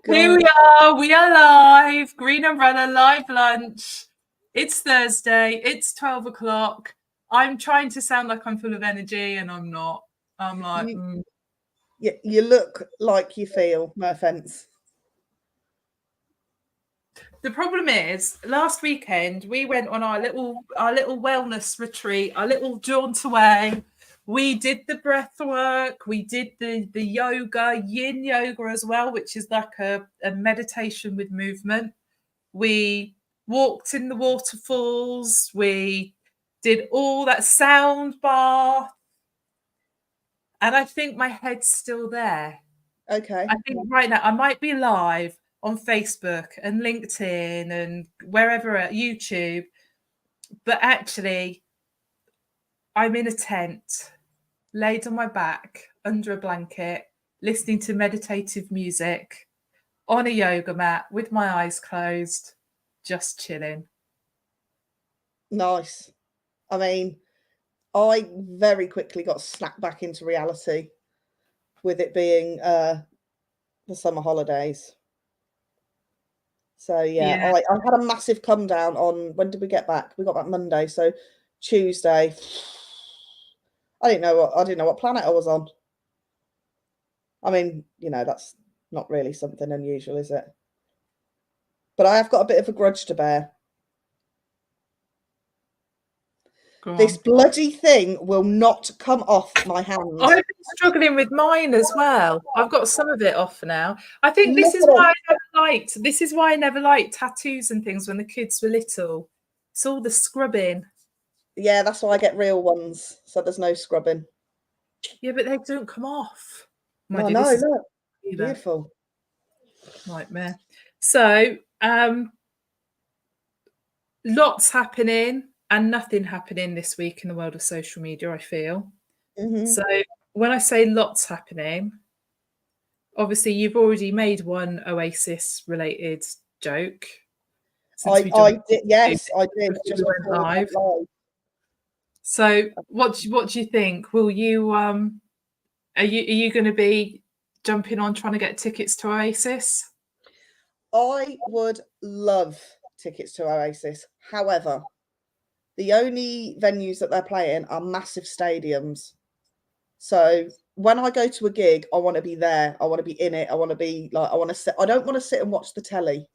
Here we are. We are live. Green Umbrella live lunch. It's Thursday. It's 12 o'clock. I'm trying to sound like I'm full of energy, and I'm not. I'm like, you look like you feel. No offense. The problem is, last weekend we went on our little wellness retreat, our little jaunt away. We did the breath work, we did the yoga, yin yoga as well, which is like a meditation with movement. We walked in the waterfalls, we did all that sound bath, and I think my head's still there. Okay. I think right now I might be live on Facebook and LinkedIn and wherever at YouTube, but actually I'm in a tent, laid on my back under a blanket, listening to meditative music on a yoga mat with my eyes closed, just chilling. Nice. I mean, I very quickly got snapped back into reality with it being the summer holidays. So yeah. I had a massive come down on, when did we get back? We got back Monday, so Tuesday. I didn't know what planet I was on. I mean, that's not really something unusual, is it? But I have got a bit of a grudge to bear. This bloody thing will not come off my hands. I've been struggling with mine as well. I've got some of it off now. I think this is why I never liked tattoos and things when the kids were little. It's all the scrubbing. Yeah, that's why I get real ones, so there's no scrubbing. Yeah, but they don't come off. No, look. Beautiful. Nightmare. So, lots happening and nothing happening this week in the world of social media, I feel. Mm-hmm. So, when I say lots happening, obviously you've already made one Oasis-related joke. I did. Yes, I did. Just went live. So, what do you think? Will you are you going to be jumping on trying to get tickets to Oasis? I would love tickets to Oasis. However, the only venues that they're playing are massive stadiums. So when I go to a gig, I want to be there. I want to be in it. I want to be like, I want to sit. I don't want to sit and watch the telly.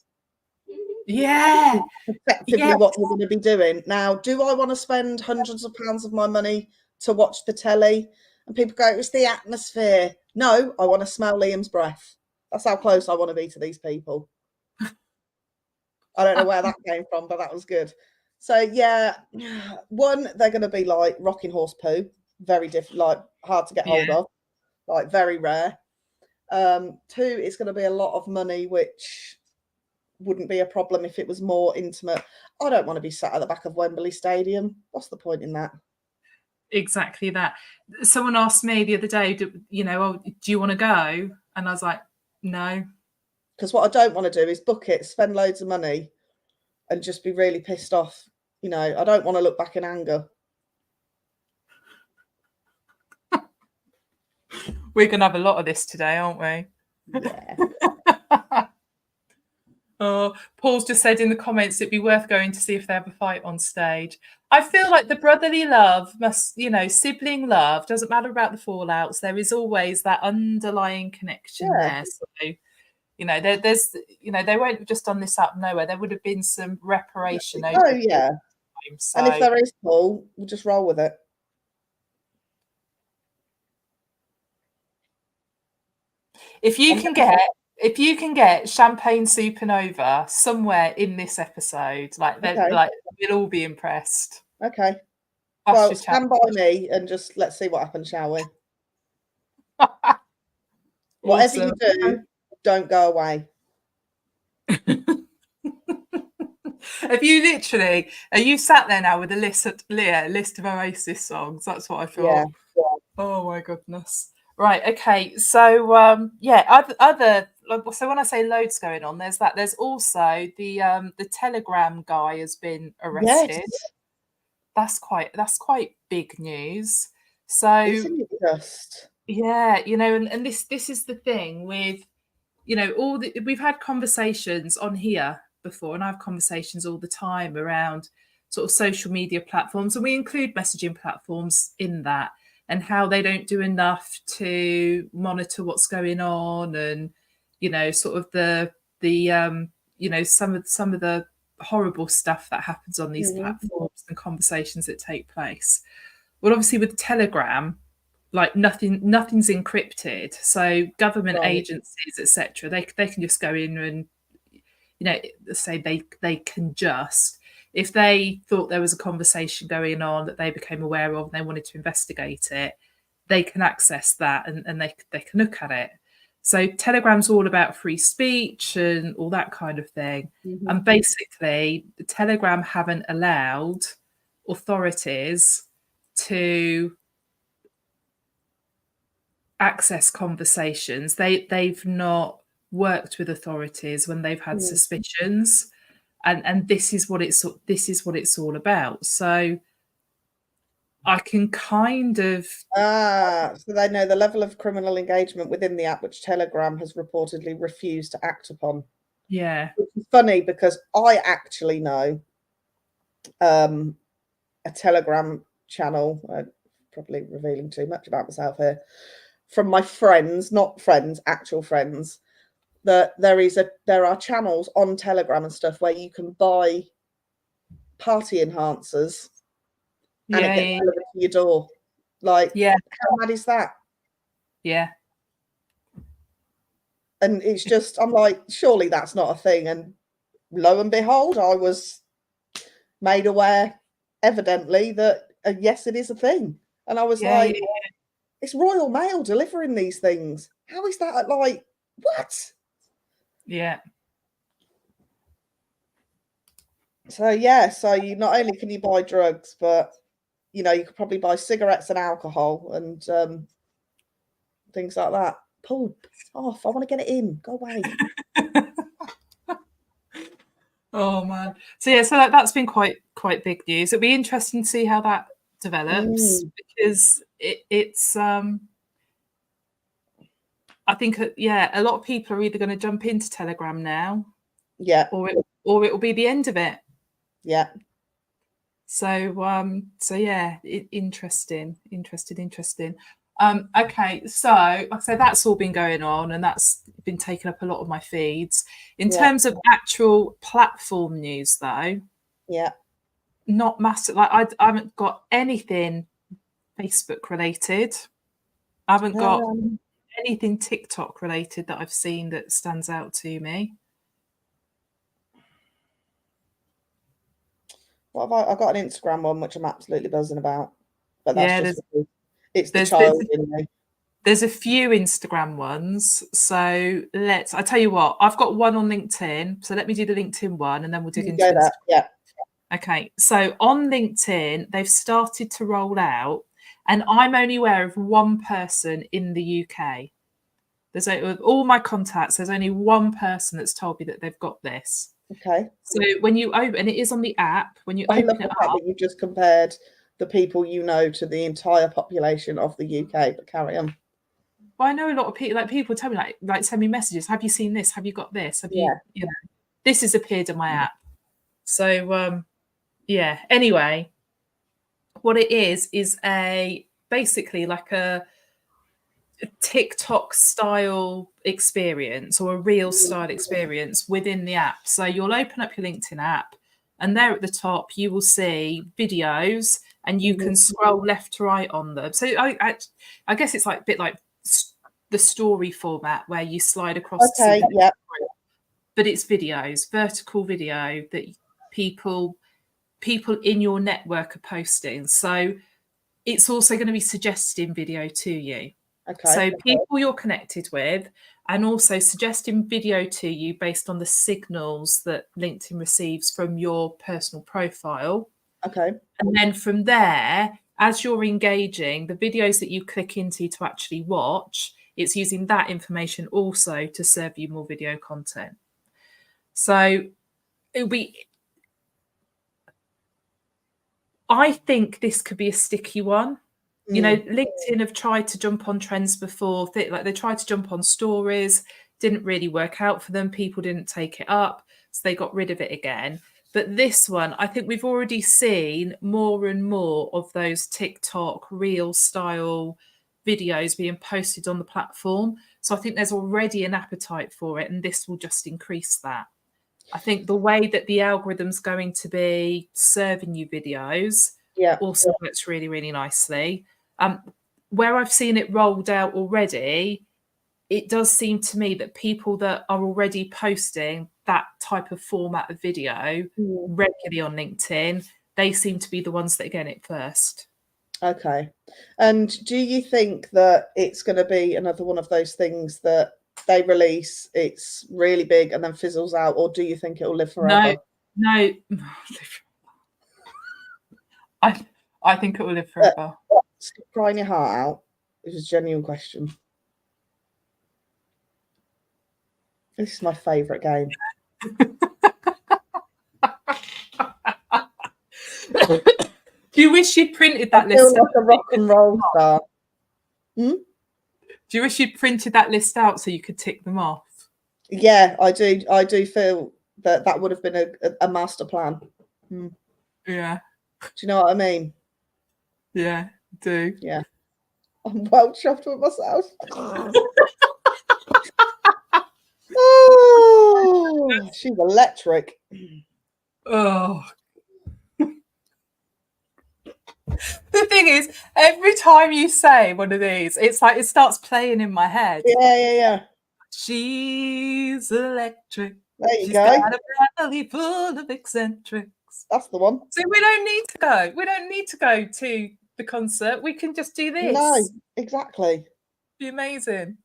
Yeah. Effectively what you're going to be doing. Now, do I want to spend hundreds of pounds of my money to watch the telly? And people go, it's the atmosphere. No, I want to smell Liam's breath. That's how close I want to be to these people. I don't know where that came from, but that was good. So yeah, one, they're going to be like rocking horse poo, very different, like hard to get hold of, like very rare. Two, it's going to be a lot of money, which wouldn't be a problem if it was more intimate. I don't want to be sat at the back of Wembley Stadium. What's the point in that? Exactly that. Someone asked me the other day, do you want to go? And I was like, no. Because what I don't want to do is book it, spend loads of money, and just be really pissed off. I don't want to look back in anger. We're going to have a lot of this today, aren't we? Yeah. Oh, Paul's just said in the comments it'd be worth going to see if they have a fight on stage. I feel like the brotherly love must, sibling love, doesn't matter about the fallouts. There is always that underlying connection there. So, there's, they won't have just done this out of nowhere. There would have been some reparation. Oh, yeah. So, and if there is, Paul, we'll just roll with it. If you can get Champagne Supernova somewhere in this episode, we'll all be impressed. Okay. Well, stand by me and just let's see what happens, shall we? Whatever you do, don't go away. Are you sat there now with a list of Oasis songs? That's what I thought. Yeah. Oh my goodness. Right. Okay. So so when I say loads going on, there's also the Telegram guy has been arrested. Yes. That's quite big news. So isn't it just? Yeah, and this is the thing with we've had conversations on here before, and I have conversations all the time around sort of social media platforms, and we include messaging platforms in that, and how they don't do enough to monitor what's going on, and sort of the some of the horrible stuff that happens on these platforms and conversations that take place. Well, obviously with Telegram, like nothing's encrypted, so government agencies, etc., they can just go in and say they can just, if they thought there was a conversation going on that they became aware of and they wanted to investigate it, they can access that, and they can look at it. So Telegram's all about free speech and all that kind of thing. And basically, the Telegram haven't allowed authorities to access conversations. They've not worked with authorities when they've had suspicions, and this is what it's all about. So I can kind of so they know the level of criminal engagement within the app, which Telegram has reportedly refused to act upon. Yeah, which is funny because I actually know a Telegram channel. Probably revealing too much about myself here. From my friends, not friends, actual friends, that there are channels on Telegram and stuff where you can buy party enhancers and it gets delivered to your door. Like, how mad is that? Yeah. And it's just, I'm like, surely that's not a thing. And lo and behold, I was made aware, evidently, that yes, it is a thing. And I was like, it's Royal Mail delivering these things. How is that? Like, what? Yeah. So you not only can you buy drugs, but you could probably buy cigarettes and alcohol and things like that. Pull off. I want to get it in. Go away. Oh man. So that's been quite big news. It'll be interesting to see how that develops, because it's I think a lot of people are either going to jump into Telegram now, or it will be the end of it. Yeah. So interesting. Okay, so like I say, that's all been going on, and that's been taking up a lot of my feeds. In terms of actual platform news, though, not massive. Like I haven't got anything Facebook related. I haven't got anything TikTok related that I've seen that stands out to me. What have I got an Instagram one which I'm absolutely buzzing about, but that's it's the child in me. There's a few Instagram ones. So I tell you what, I've got one on LinkedIn. So let me do the LinkedIn one, and then we'll dig into that. Yeah. Okay. So on LinkedIn, they've started to roll out, and I'm only aware of one person in the UK. There's all my contacts, there's only one person that's told me that they've got this. Okay. So when you open, and it is on the app, when you open it up, you just compared the people to the entire population of the UK, but carry on. Well, I know a lot of people, like people tell me, like send me messages. Have you seen this? Have you got this? Have you this has appeared in my app. So anyway, what it is basically like a TikTok style experience, or a reel style experience within the app. So you'll open up your LinkedIn app, and there at the top you will see videos, and you can scroll left to right on them. So I guess it's like a bit like the story format where you slide across. Okay, yeah. But it's videos, vertical video that people in your network are posting. So it's also going to be suggesting video to you. Okay. So people you're connected with, and also suggesting video to you based on the signals that LinkedIn receives from your personal profile. Okay. And then from there, as you're engaging, the videos that you click into to actually watch, it's using that information also to serve you more video content. So I think this could be a sticky one. LinkedIn have tried to jump on trends before. Like they tried to jump on stories. didn't really work out for them. People didn't take it up, so they got rid of it again. But this one, I think we've already seen more and more of those TikTok reel style videos being posted on the platform. So I think there's already an appetite for it, and this will just increase that. I think the way that the algorithm's going to be serving you videos Yeah. also works really, really nicely. Where I've seen it rolled out already, it does seem to me that people that are already posting that type of format of video regularly on LinkedIn, they seem to be the ones that are getting it first. Okay. And do you think that it's going to be another one of those things that they release, it's really big and then fizzles out, or do you think it'll live forever? No. I think it will live forever. Stop crying your heart out. It was a genuine question. This is my favourite game. Do you wish you'd printed that I feel list? like a rock and roll star. Do you wish you'd printed that list out so you could tick them off? Yeah, I do. I do feel that would have been a master plan. Yeah. Do you know what I mean? Yeah, I do. Yeah. I'm well chuffed with myself. Oh, she's electric. Oh. The thing is, every time you say one of these, it's like it starts playing in my head. Yeah. She's electric. There you She's go. got a family full of eccentrics. That's the one. So we don't need to go. We don't need to go to the concert. We can just do this. No, exactly. Be amazing.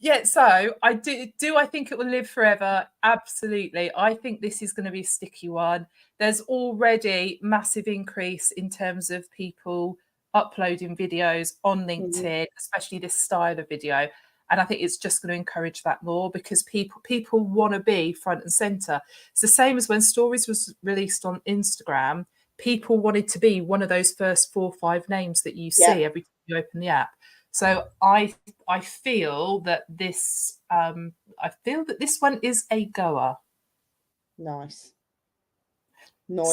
Yeah, so I do I think it will live forever? Absolutely. I think this is going to be a sticky one. There's already massive increase in terms of people uploading videos on LinkedIn, especially this style of video. And I think it's just going to encourage that more because people want to be front and center. It's the same as when Stories was released on Instagram. People wanted to be one of those first 4 or 5 names that you see every time you open the app. So I feel that this one is a goer. Nice.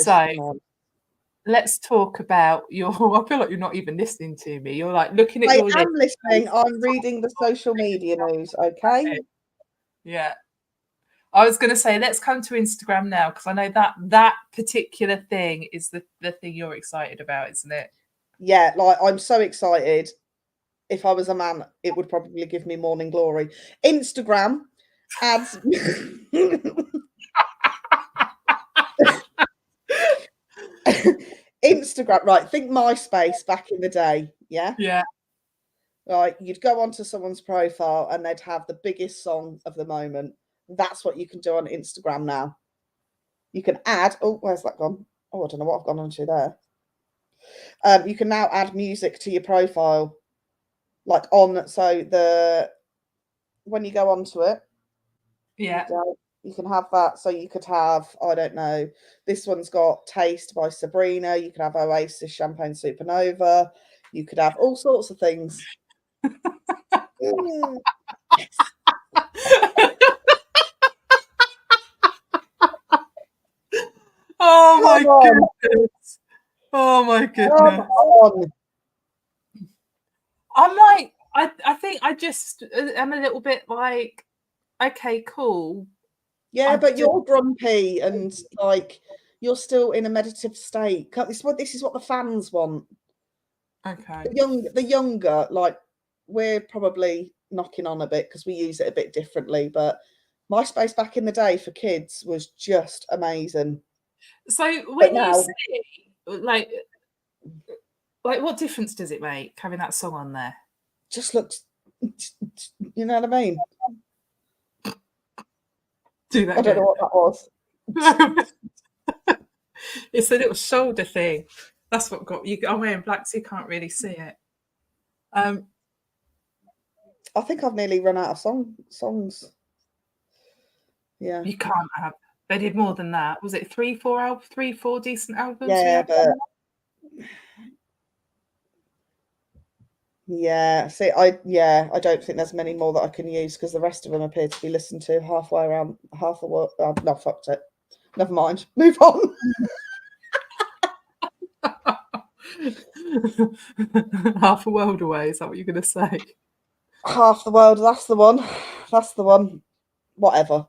So let's talk about your. I feel like you're not even listening to me. You're like looking at your. I am listening. I'm reading the social media news. Okay. Yeah. I was going to say let's come to Instagram now because I know that particular thing is the thing you're excited about, isn't it? Yeah, like I'm so excited. If I was a man, it would probably give me morning glory. Instagram ads. Instagram, right? Think MySpace back in the day. Yeah. Yeah. Right. You'd go onto someone's profile and they'd have the biggest song of the moment. That's what you can do on Instagram now. You can add. Oh, where's that gone? Oh, I don't know what I've gone onto there. You can now add music to your profile. Like when you go onto it, yeah, you can have that. So you could have, I don't know, this one's got Taste by Sabrina. You could have Oasis Champagne Supernova. You could have all sorts of things. Oh my goodness. Oh my goodness. I'm like, I think I just am a little bit like, okay, cool. Yeah, but you're grumpy and like you're still in a meditative state. This is what the fans want. Okay. The younger, like we're probably knocking on a bit because we use it a bit differently, but MySpace back in the day for kids was just amazing. So when you see like what difference does it make having that song on there? Just looks, you know what I mean? Do that. I don't know what that was. It's a little shoulder thing. That's what got you. I'm wearing black, so you can't really see it. I think I've nearly run out of songs. Yeah. You can't have. They did more than that. Was it 3, 4 decent albums? Yeah, but Yeah, see, I don't think there's many more that I can use because the rest of them appear to be listened to halfway around half the world. Oh, no, fucked it. Never mind. Move on. Half a world away, is that what you're going to say? Half the world. That's the one. That's the one. Whatever.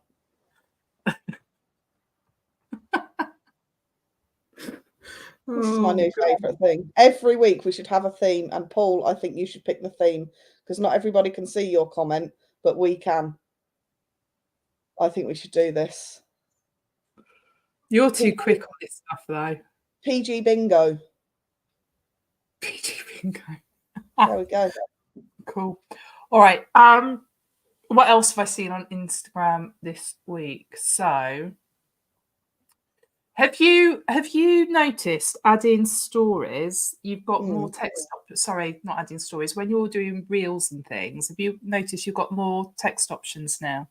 This is my new favourite thing. Every week we should have a theme, and Paul, I think you should pick the theme because not everybody can see your comment, but we can. I think we should do this. You're too quick on this stuff, though. PG bingo. PG bingo. There we go. Cool. All right. What else have I seen on Instagram this week? So, have you noticed adding stories? You've got more text. Sorry, not adding stories. When you're doing reels and things, have you noticed you've got more text options now?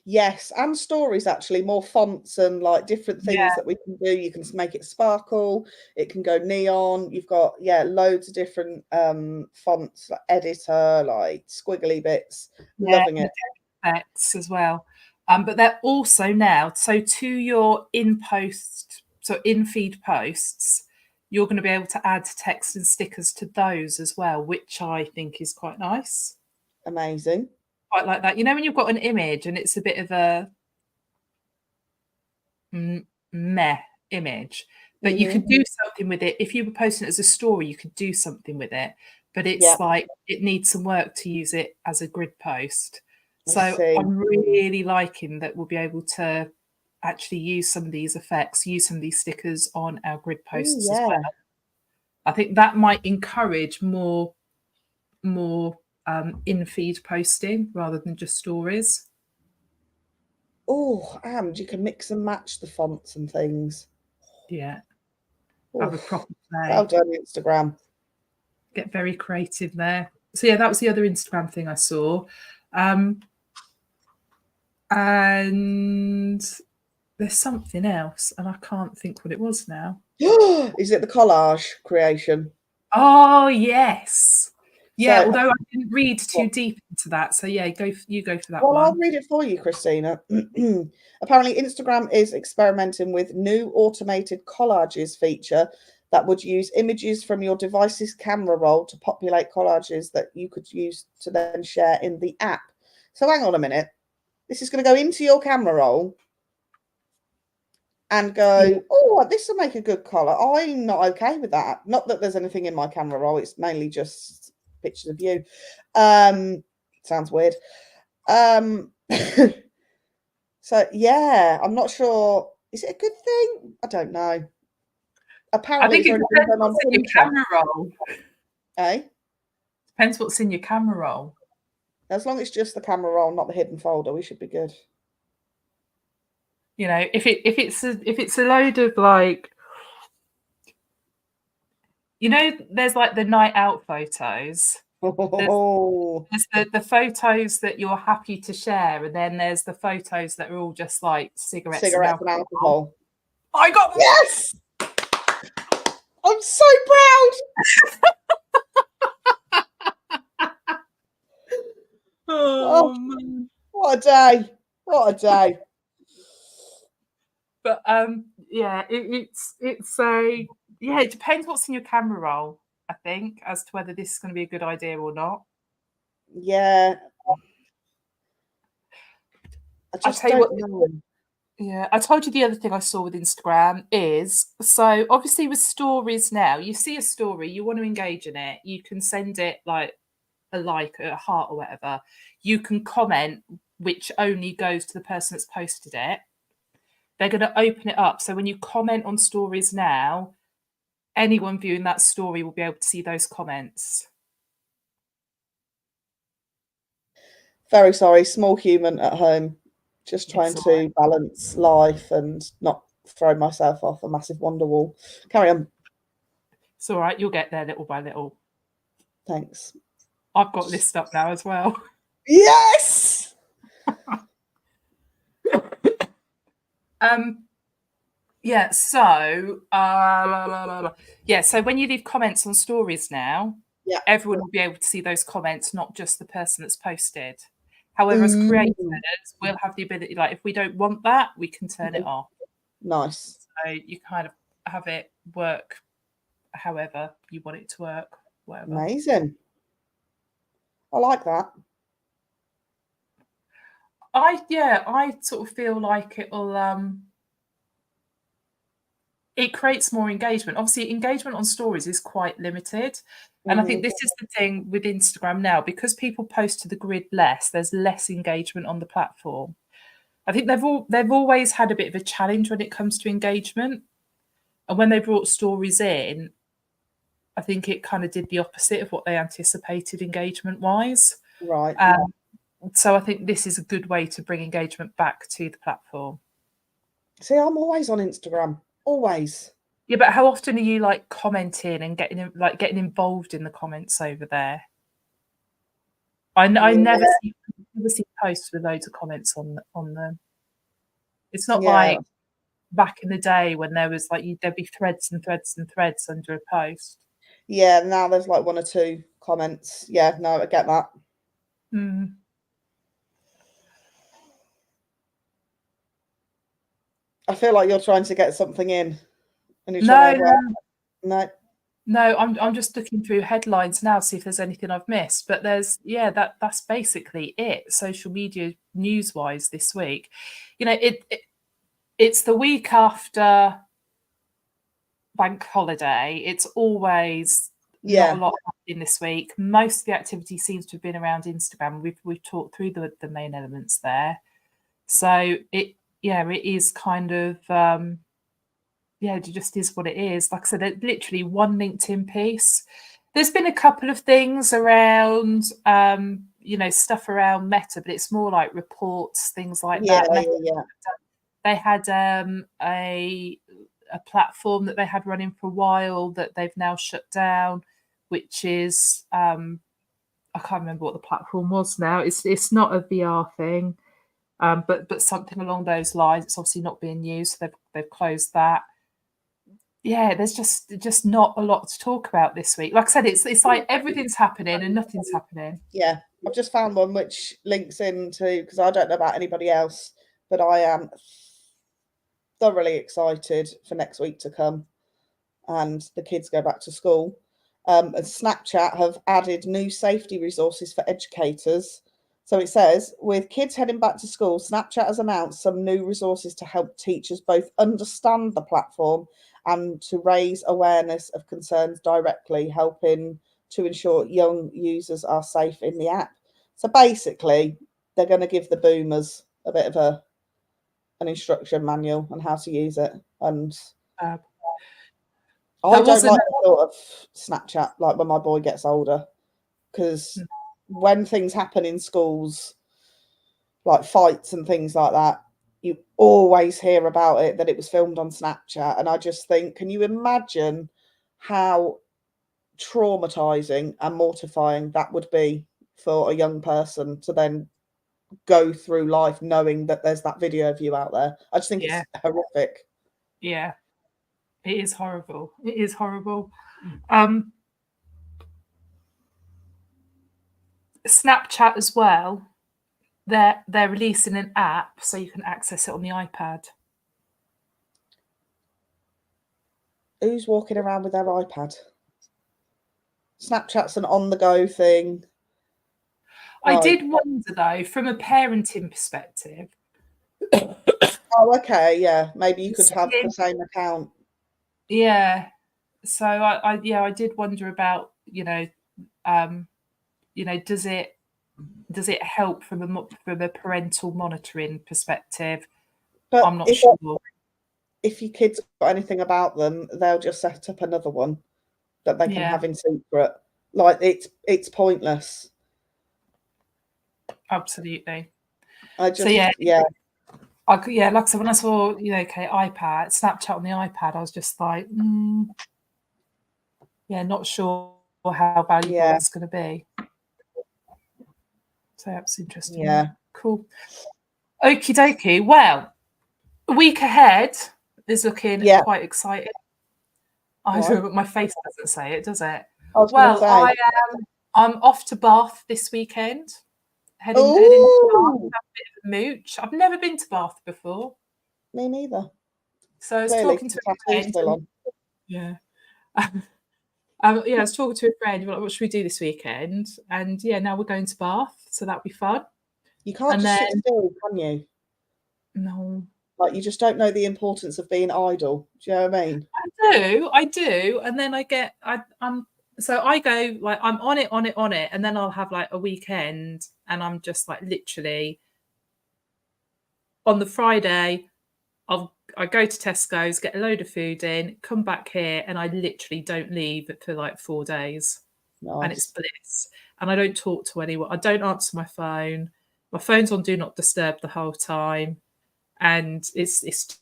Yes, and stories actually, more fonts and like different things that we can do. You can make it sparkle, it can go neon. You've got loads of different fonts, like editor, like squiggly bits. Loving it. Effects as well. But they're also now, so to your in-feed posts, you're going to be able to add text and stickers to those as well, which I think is quite nice. Amazing. Quite like that. You know, when you've got an image and it's a bit of a meh image, but you could do something with it. If you were posting it as a story, you could do something with it. But it's like it needs some work to use it as a grid post. So I'm really liking that we'll be able to actually use some of these effects, use some of these stickers on our grid posts as well. I think that might encourage more in-feed posting rather than just stories. Oh, and you can mix and match the fonts and things. Yeah. Have a proper play. Well done, Instagram. Get very creative there. So yeah, that was the other Instagram thing I saw. And there's something else, and I can't think what it was now. Is it the collage creation? Oh yes. Yeah, So, although I didn't read too deep into that. So yeah, go for that one. one. I'll read it for you, Christina. Apparently, Instagram is experimenting with new automated collages feature that would use images from your device's camera roll to populate collages that you could use to then share in the app. So hang on a minute. This is going to go into your camera roll and go, oh, this will make a good collar. I'm not okay with that. Not that there's anything in my camera roll. It's mainly just pictures of you. Sounds weird. So, yeah, I'm not sure. Is it a good thing? I don't know. Apparently, I think it depends what's in your camera roll. Depends what's in your camera roll. As long as it's just the camera roll, not the hidden folder, we should be good. You know, if it's a load of like, you know, there's like the night out photos. There's the photos that you're happy to share, and then there's the photos that are all just like cigarettes and alcohol. I got them. Yes. I'm so proud. Oh man. What a day. What a day. But yeah, it's a it depends what's in your camera roll, I think, as to whether this is going to be a good idea or not. Yeah. I'll tell you what. Yeah, I told you the other thing I saw with Instagram is, so obviously with stories now, you see a story, you want to engage in it, you can send it like a heart or whatever. You can comment, which only goes to the person that's posted it. They're going to open it up. So when you comment on stories now, anyone viewing that story will be able to see those comments. Very sorry, small human at home. Just trying to balance life and not throw myself off a massive wonder wall. Carry on. It's all right. You'll get there little by little. Thanks. I've got list up now as well. Yes. Yeah. So yeah. So when you leave comments on stories now, Yeah. everyone will be able to see those comments, not just the person that's posted. However, as creators, we'll have the ability, like if we don't want that, we can turn it off. Nice. So you kind of have it work however you want it to work, whatever. Amazing. I like that. I sort of feel like it creates more engagement. Obviously, engagement on stories is quite limited. And I think this is the thing with Instagram now, because people post to the grid less, there's less engagement on the platform. I think they've always had a bit of a challenge when it comes to engagement. And when they brought stories in, I think it kind of did the opposite of what they anticipated engagement-wise. Right. So I think this is a good way to bring engagement back to the platform. See, I'm always on Instagram. Always. Yeah, but how often are you like commenting and getting involved in the comments over there? I never see posts with loads of comments on them. It's not like back in the day when there was like there'd be threads and threads and threads under a post. Yeah, now there's like 1 or 2 comments. Yeah, no, I get that. I feel like you're trying to get something in, and you're trying to No, I'm just looking through headlines now, see if there's anything I've missed. But that's basically it. Social media news wise this week, it's the week after bank holiday. It's always not a lot happening this week. Most of the activity seems to have been around Instagram. We've talked through the main elements there. So it is kind of it just is what it is. Like I said, literally one LinkedIn piece. There's been a couple of things around stuff around Meta, but it's more like reports, things like that. They had a platform that they had running for a while that they've now shut down, which is I can't remember what the platform was now. It's not a VR thing, but something along those lines. It's obviously not being used, so they've closed that. Yeah, there's just not a lot to talk about this week. Like I said, it's like everything's happening and nothing's happening. Yeah, I've just found one which links into, because I don't know about anybody else, but I am thoroughly excited for next week to come and the kids go back to school. And Snapchat have added new safety resources for educators. So it says, with kids heading back to school, Snapchat has announced some new resources to help teachers both understand the platform and to raise awareness of concerns directly, helping to ensure young users are safe in the app. So basically, they're going to give the boomers a bit of an instruction manual on how to use it. And I don't like the thought of Snapchat, like when my boy gets older, because when things happen in schools, like fights and things like that, you always hear about it, that it was filmed on Snapchat. And I just think, can you imagine how traumatizing and mortifying that would be for a young person to then go through life knowing that there's that video of you out there? I just think it's horrific. Yeah, it is horrible. It is horrible. Snapchat as well. They're releasing an app so you can access it on the iPad. Who's walking around with their iPad? Snapchat's an on-the-go thing. I did wonder, though, from a parenting perspective. Oh, okay, yeah. Maybe you could have the same account. Yeah. So I did wonder about, does it help from a parental monitoring perspective? But I'm not sure. If your kids got anything about them, they'll just set up another one that they can have in secret. Like it's pointless. Absolutely. Like I said, when I saw, iPad, Snapchat on the iPad, I was just like, not sure how valuable it's going to be. So that's interesting. Yeah. Cool. Okie dokie. Well, a week ahead is looking quite exciting. My face doesn't say it, does it? I was going to Well, say. I'm off to Bath this weekend. Heading to Bath, Oh, have a bit of a mooch. I've never been to Bath before, me neither. so I was Clearly, talking to the a tattoo's friend. still on. Yeah. Yeah, I was talking to a friend. Like, what should we do this weekend? And yeah, now we're going to Bath, so that'll be fun. You can't And just then sit still, can you? no, Like, you just don't know the importance of being idle. Do you know what I mean? I do, and then I'm so I go like I'm on it, and then I'll have like a weekend, and I'm just like literally on the Friday. I go to Tesco's, get a load of food in, come back here, and I literally don't leave for like 4 days, and it's Nice. bliss. And I don't talk to anyone. I don't answer my phone. My phone's on do not disturb the whole time, and it's just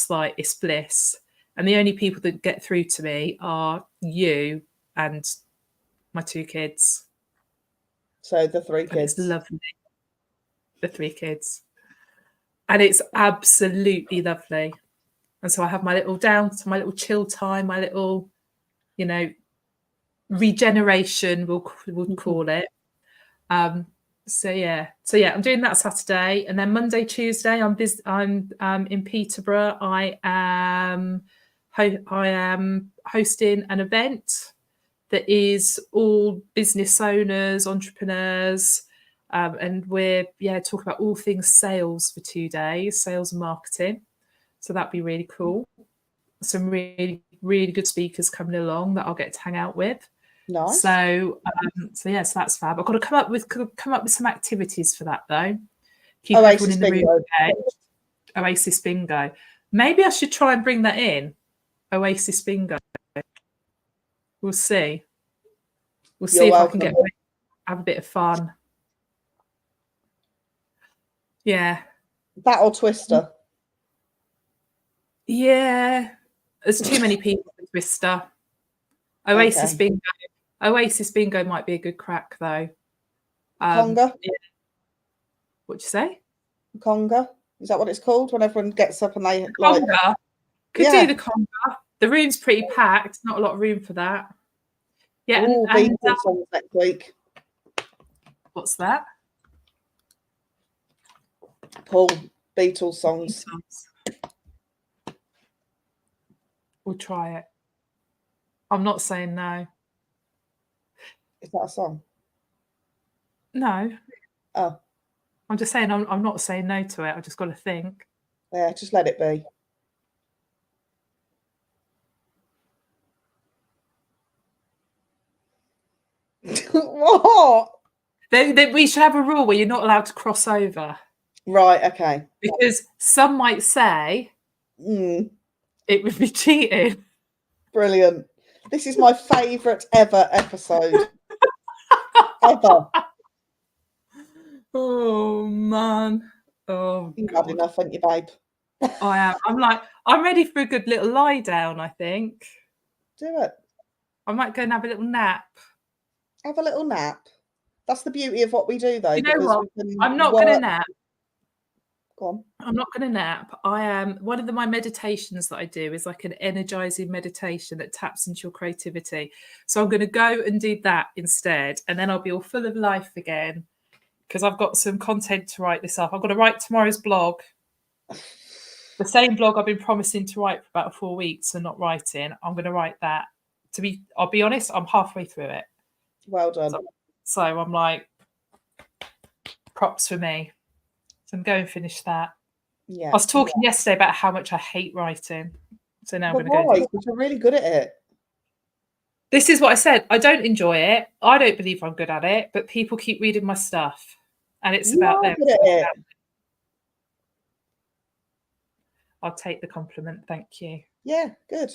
like it's bliss. And the only people that get through to me are you and my 2 kids, So the three and it's kids. lovely. The 3 kids, and it's absolutely lovely. And so I have my little my little chill time, my little, you know, regeneration, we'll call it. So yeah, I'm doing that Saturday, and then Monday, Tuesday, I'm in Peterborough. I am hosting an event that is all business owners, entrepreneurs, and we're talking about all things sales for 2 days, sales and marketing. So that'd be really cool. Some really really good speakers coming along that I'll get to hang out with. Nice. So yes, that's fab. I've got to come up with some activities for that though. Keep Oasis everyone in the room bingo. engaged. Oasis bingo. Maybe I should try and bring that in. Oasis bingo. We'll see. We'll see You're if I can welcome. have a bit of fun. Yeah. That or Twister. Yeah. There's too many people with Twister. Oasis Okay. bingo. Oasis bingo might be a good crack though. Conga. Yeah. What'd you say? Conga. Is that what it's called? When everyone gets up and they like. Conga. Could Yeah. do the conga. The room's pretty packed. Not a lot of room for that. Yeah, Oh, and Beatles songs next week. what's that? Paul, Beatles songs. We'll try it. I'm not saying no. Is that a song? No. Oh. I'm just saying I'm not saying no to it. I just got to think. Yeah, just let it be. What? We should have a rule where you're not allowed to cross over. Right, okay. Because some might say it would be cheating. Brilliant. This is my favourite ever episode. Ever. Oh man. Oh, You've had enough, haven't you, babe? I am. I'm ready for a good little lie down, I think. Do it. I might go and have a little nap. Have a little nap. That's the beauty of what we do, though. You know what? I'm not going to nap. Go on. I'm not going to nap. I am one of my meditations that I do is like an energizing meditation that taps into your creativity. So I'm going to go and do that instead, and then I'll be all full of life again because I've got some content to write this up. I've got to write tomorrow's blog, the same blog I've been promising to write for about 4 weeks and not writing. I'm going to write that. I'll be honest, I'm halfway through it. Well done. So I'm like, props for me. So I'm going to finish that. Yeah. I was talking yesterday about how much I hate writing. So now I'm going to go. Because you're really good at it. This is what I said. I don't enjoy it. I don't believe I'm good at it, but people keep reading my stuff. And it's about them. Good at it. I'll take the compliment. Thank you. Yeah, good.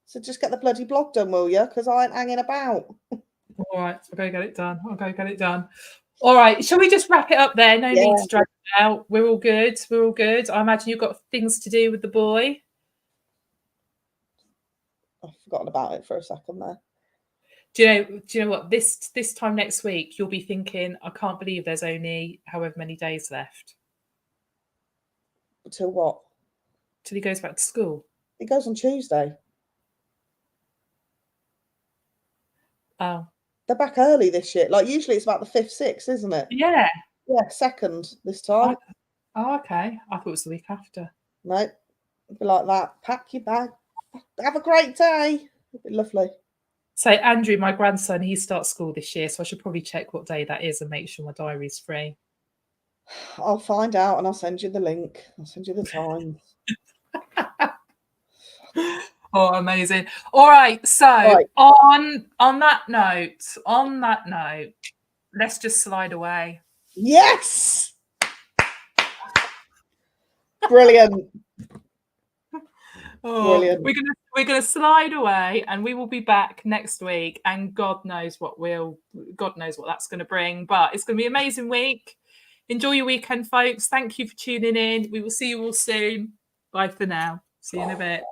So just get the bloody blog done, will you? Because I ain't hanging about. All right. I'll go get it done. All right. Shall we just wrap it up there? No need to drag it out. We're all good. I imagine you've got things to do with the boy. I've forgotten about it for a second there. Do you know what? This time next week, you'll be thinking, I can't believe there's only however many days left. Till what? Till he goes back to school. It goes on Tuesday. Oh, They're back early this year. Like usually it's about the 5th, 6th, isn't it? yeah. Yeah, 2nd this time. Oh, okay. I thought it was the week after. No, it'd be like that. Pack your bag. Have a great day. It'd be lovely. So Andrew, my grandson, he starts school this year, so I should probably check what day that is and make sure my diary's free. I'll find out and I'll send you the link. I'll send you the time. Oh, amazing. All right. So Right. on that note, let's just slide away. Yes. Brilliant. Oh, Brilliant. we're gonna slide away, and we will be back next week. And God knows what that's going to bring. But it's going to be an amazing week. Enjoy your weekend, folks. Thank you for tuning in. We will see you all soon. Bye for now. See you in a bit.